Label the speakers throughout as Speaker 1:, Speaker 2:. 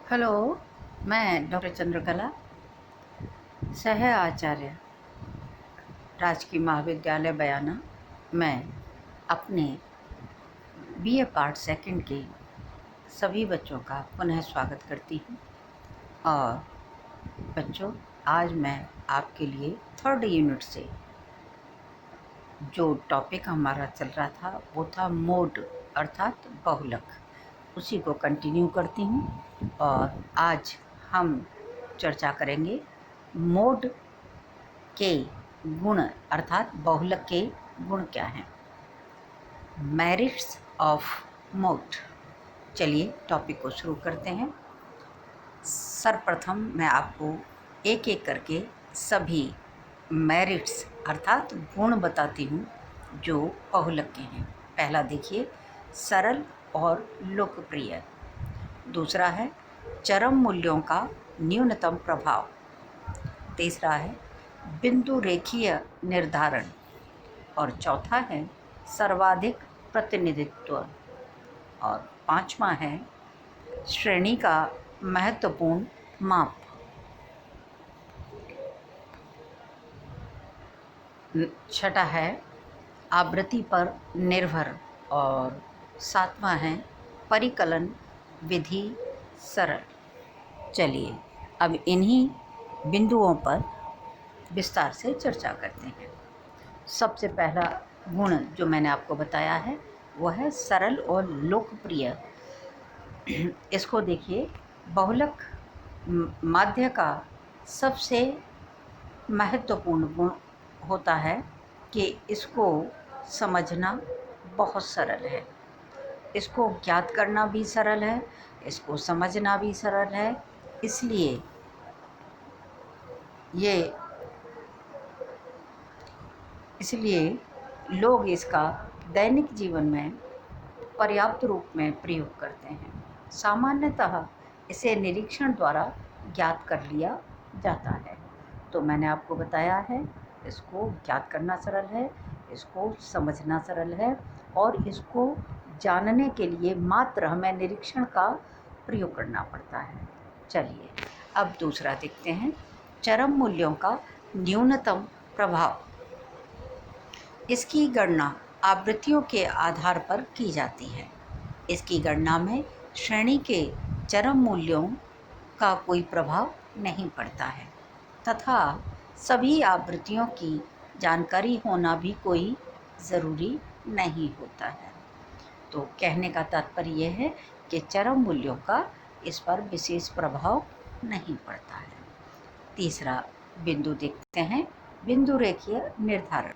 Speaker 1: Hello, मैं doctor Chandrakala, सह आचार्य, राजकीय महाविद्यालय बयाना। मैं अपने बीए पार्ट सेकंड के सभी बच्चों का पुनः स्वागत करती हूँ। और बच्चों, आज मैं आपके लिए थर्ड यूनिट से जो टॉपिक हमारा चल रहा था वो था मोड अर्थात बहुलक, उसी को कंटिन्यू करती हूँ। और आज हम चर्चा करेंगे मोड के गुण अर्थात बहुलक के गुण क्या हैं, मेरिट्स ऑफ मोड। चलिए टॉपिक को शुरू करते हैं। सर्वप्रथम मैं आपको एक एक करके सभी मेरिट्स अर्थात गुण बताती हूँ जो बहुलक के हैं। पहला देखिए, सरल और लोकप्रिय। दूसरा है चरम मूल्यों का न्यूनतम प्रभाव। तीसरा है बिंदु रेखीय निर्धारण। और चौथा है सर्वाधिक प्रतिनिधित्व। और पांचवा है श्रेणी का महत्वपूर्ण माप। छठा है आवृत्ति पर निर्भर। और सातवां है परिकलन विधि सरल। चलिए अब इन्हीं बिंदुओं पर विस्तार से चर्चा करते हैं। सबसे पहला गुण जो मैंने आपको बताया है वह है सरल और लोकप्रिय। इसको देखिए, बहुलक माध्य का सबसे महत्वपूर्ण गुण होता है कि इसको समझना बहुत सरल है, इसको ज्ञात करना भी सरल है, इसको समझना भी सरल है। इसलिए लोग इसका दैनिक जीवन में पर्याप्त रूप में प्रयोग करते हैं। सामान्यतः इसे निरीक्षण द्वारा ज्ञात कर लिया जाता है। तो मैंने आपको बताया है, इसको ज्ञात करना सरल है, इसको समझना सरल है, और इसको जानने के लिए मात्र हमें निरीक्षण का प्रयोग करना पड़ता है। चलिए अब दूसरा देखते हैं, चरम मूल्यों का न्यूनतम प्रभाव। इसकी गणना आवृत्तियों के आधार पर की जाती है। इसकी गणना में श्रेणी के चरम मूल्यों का कोई प्रभाव नहीं पड़ता है तथा सभी आवृत्तियों की जानकारी होना भी कोई ज़रूरी नहीं होता है। तो कहने का तात्पर्य यह है कि चरम मूल्यों का इस पर विशेष प्रभाव नहीं पड़ता है। तीसरा बिंदु देखते हैं, बिंदु रेखीय निर्धारण।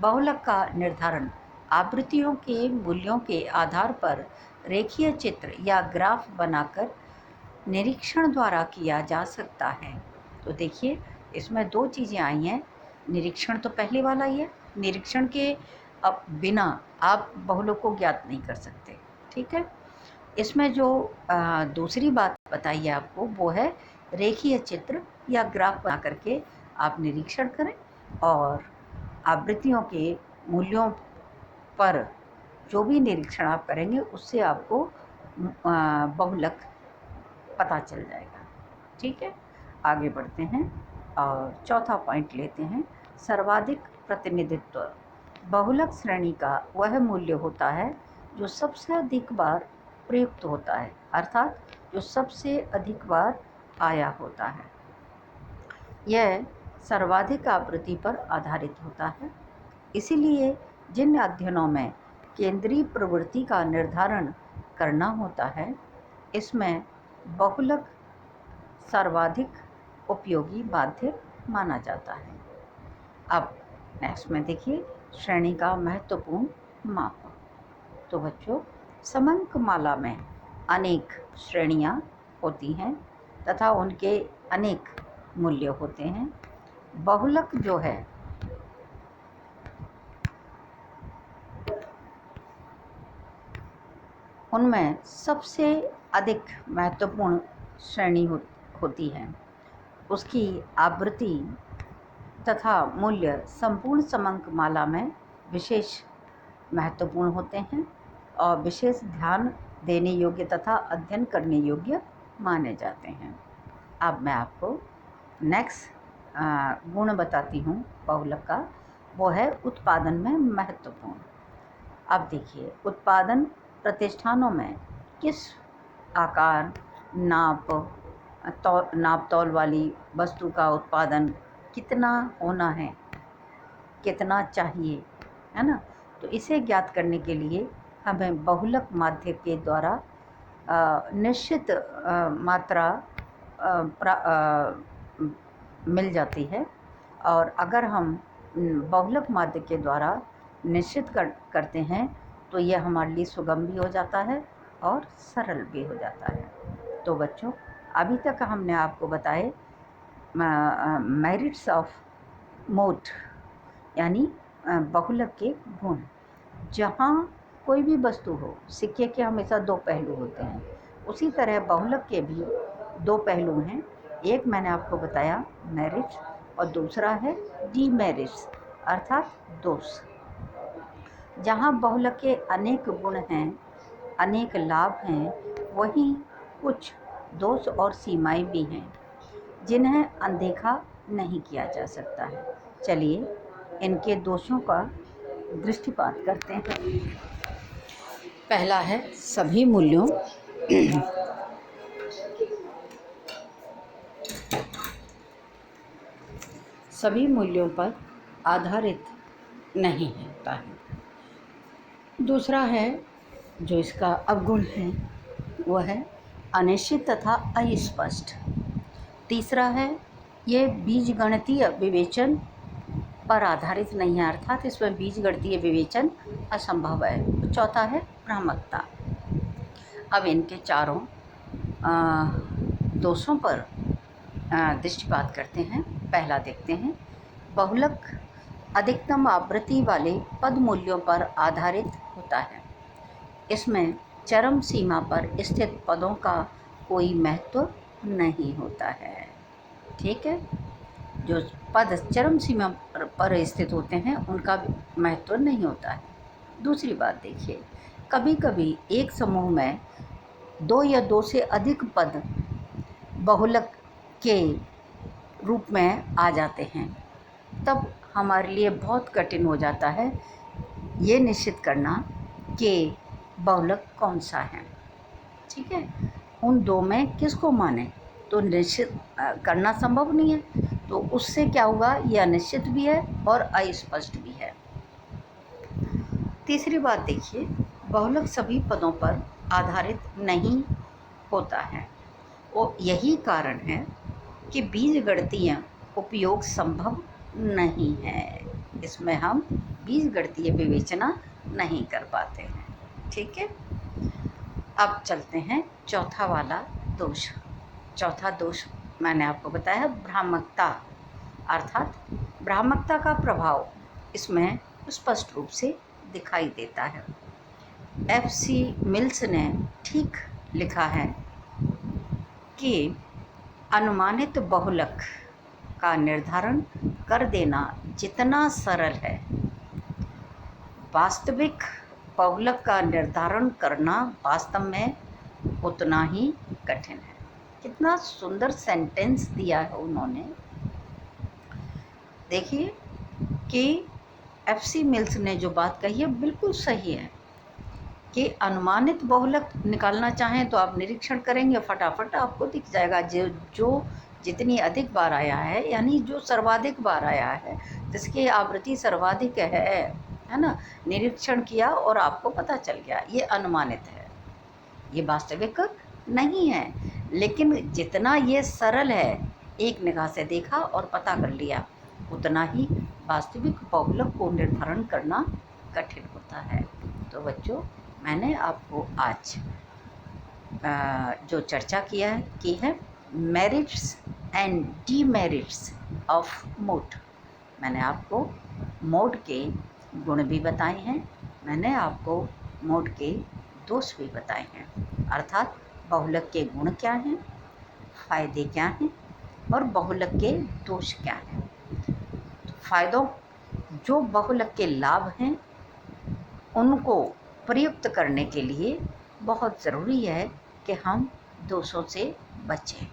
Speaker 1: बहुलक का निर्धारण आवृत्तियों के मूल्यों के आधार पर रेखीय चित्र या ग्राफ बनाकर निरीक्षण द्वारा किया जा सकता है। तो देखिए, इसमें दो चीज़ें आई हैं। निरीक्षण तो पहले वाला ही है, निरीक्षण के अब बिना आप बहुलक को ज्ञात नहीं कर सकते, ठीक है। इसमें जो दूसरी बात बताई है आपको वो है रेखीय चित्र या ग्राफ बना करके आप निरीक्षण करें और आवृत्तियों के मूल्यों पर जो भी निरीक्षण आप करेंगे उससे आपको बहुलक पता चल जाएगा, ठीक है। आगे बढ़ते हैं और चौथा पॉइंट लेते हैं, सर्वाधिक प्रतिनिधित्व। बहुलक श्रेणी का वह मूल्य होता है जो सबसे अधिक बार प्रयुक्त होता है, अर्थात जो सबसे अधिक बार आया होता है। यह सर्वाधिक आवृत्ति पर आधारित होता है। इसीलिए जिन अध्ययनों में केंद्रीय प्रवृत्ति का निर्धारण करना होता है, इसमें बहुलक सर्वाधिक उपयोगी माध्य माना जाता है। अब नेक्स्ट में देखिए, श्रेणी का महत्वपूर्ण माप। तो बच्चों, समंकमाला में अनेक श्रेणियाँ होती हैं तथा उनके अनेक मूल्य होते हैं। बहुलक जो है उनमें सबसे अधिक महत्वपूर्ण श्रेणी होती है। उसकी आवृत्ति तथा मूल्य संपूर्ण समंकमाला में विशेष महत्वपूर्ण होते हैं और विशेष ध्यान देने योग्य तथा अध्ययन करने योग्य माने जाते हैं। अब मैं आपको नेक्स्ट गुण बताती हूँ बहुलक का, वो है उत्पादन में महत्वपूर्ण। अब देखिए, उत्पादन प्रतिष्ठानों में किस आकार, नाप तौल वाली वस्तु का उत्पादन कितना होना है, कितना चाहिए, है ना। तो इसे ज्ञात करने के लिए हमें बहुलक माध्य के द्वारा निश्चित मात्रा मिल जाती है। और अगर हम बहुलक माध्य के द्वारा निश्चित करते हैं तो यह हमारे लिए सुगम भी हो जाता है और सरल भी हो जाता है। तो बच्चों, अभी तक हमने आपको बताए मेरिट्स ऑफ मोड, यानी बहुलक के गुण। जहाँ कोई भी वस्तु हो, सिक्के के हमेशा दो पहलू होते हैं, उसी तरह बहुलक के भी दो पहलू हैं। एक मैंने आपको बताया मेरिट्स, और दूसरा है डीमेरिट्स अर्थात दोष। जहाँ बहुलक के अनेक गुण हैं, अनेक लाभ हैं, वहीं कुछ दोष और सीमाएं भी हैं जिन्हें अनदेखा नहीं किया जा सकता है। चलिए इनके दोषों का दृष्टिपात करते हैं। पहला है सभी मूल्यों सभी मूल्यों पर आधारित नहीं होता है। दूसरा है जो इसका अवगुण है, वह है अनिश्चित तथा अस्पष्ट। तीसरा है ये बीजगणितीय विवेचन पर आधारित नहीं है, अर्थात इसमें बीजगणितीय विवेचन असंभव है। चौथा है भ्रामकता। अब इनके चारों दोषों पर दृष्टिपात करते हैं। पहला देखते हैं, बहुलक अधिकतम आवृत्ति वाले पद मूल्यों पर आधारित होता है। इसमें चरम सीमा पर स्थित पदों का कोई महत्व नहीं होता है। ठीक है, जो पद चरम सीमा पर स्थित होते हैं उनका महत्व नहीं होता है। दूसरी बात देखिए, कभी कभी एक समूह में दो या दो से अधिक पद बहुलक के रूप में आ जाते हैं, तब हमारे लिए बहुत कठिन हो जाता है ये निश्चित करना कि बहुलक कौन सा है। ठीक है, उन दो में किसको माने तो निश्चित करना संभव नहीं है। तो उससे क्या होगा, यह अनिश्चित भी है और अस्पष्ट भी है। तीसरी बात देखिए, बहुलक सभी पदों पर आधारित नहीं होता है। वो यही कारण है कि बीजगणितीय उपयोग संभव नहीं है। इसमें हम बीजगणितीय विवेचना नहीं कर पाते हैं। ठीक है, अब चलते हैं चौथा वाला दोष। चौथा दोष मैंने आपको बताया भ्रामकता, अर्थात भ्रामकता का प्रभाव इसमें स्पष्ट रूप से दिखाई देता है। FC मिल्स ने ठीक लिखा है कि अनुमानित बहुलक का निर्धारण कर देना जितना सरल है, वास्तविक बहुलक का निर्धारण करना वास्तव में उतना ही कठिन है। कितना सुंदर सेंटेंस दिया है उन्होंने। देखिए कि FC मिल्स ने जो बात कही है बिल्कुल सही है कि अनुमानित बहुलक निकालना चाहें तो आप निरीक्षण करेंगे, फटाफट आपको दिख जाएगा। जो जितनी अधिक बार आया है, यानी जो सर्वाधिक बार आया है, जिसकी आवृत्ति सर्वाधिक है ना, निरीक्षण किया और आपको पता चल गया ये अनुमानित है, ये वास्तविक नहीं है। लेकिन जितना ये सरल है, एक निगाह से देखा और पता कर लिया, उतना ही वास्तविक बहुलक को निर्धारण करना कठिन होता है। तो बच्चों, मैंने आपको आज जो चर्चा की है merits and demerits of mode. मैंने आपको मोड के गुण भी बताए हैं, मैंने आपको मोड के दोष भी बताए हैं, अर्थात बहुलक के गुण क्या हैं, फायदे क्या हैं और बहुलक के दोष क्या हैं। तो फायदों, जो बहुलक के लाभ हैं उनको प्रयुक्त करने के लिए बहुत ज़रूरी है कि हम दोषों से बचें।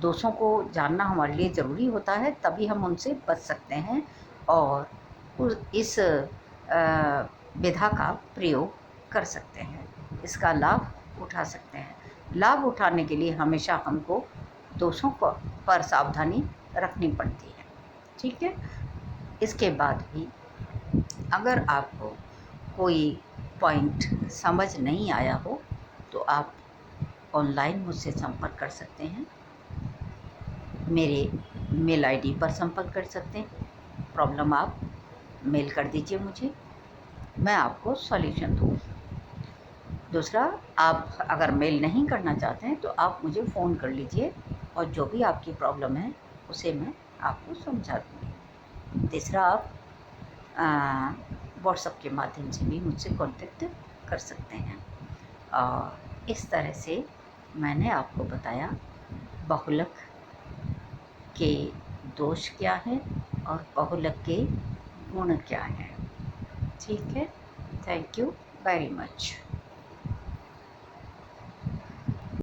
Speaker 1: दोषों को जानना हमारे लिए ज़रूरी होता है, तभी हम उनसे बच सकते हैं और इस विधा का प्रयोग कर सकते हैं, इसका लाभ उठा सकते हैं। लाभ उठाने के लिए हमेशा हमको दोषों पर सावधानी रखनी पड़ती है, ठीक है। इसके बाद भी अगर आपको कोई पॉइंट समझ नहीं आया हो तो आप ऑनलाइन मुझसे संपर्क कर सकते हैं, मेरे मेल आईडी पर संपर्क कर सकते हैं। प्रॉब्लम आप मेल कर दीजिए मुझे, मैं आपको सॉल्यूशन दूँगी। दूसरा, आप अगर मेल नहीं करना चाहते हैं तो आप मुझे फ़ोन कर लीजिए और जो भी आपकी प्रॉब्लम है उसे मैं आपको समझा दूँगी। तीसरा, आप व्हाट्सएप के माध्यम से भी मुझसे कॉन्टेक्ट कर सकते हैं। और इस तरह से मैंने आपको बताया बहुलक के दोष क्या हैं और बहुलक के गुण क्या हैं, ठीक है। Thank you very much.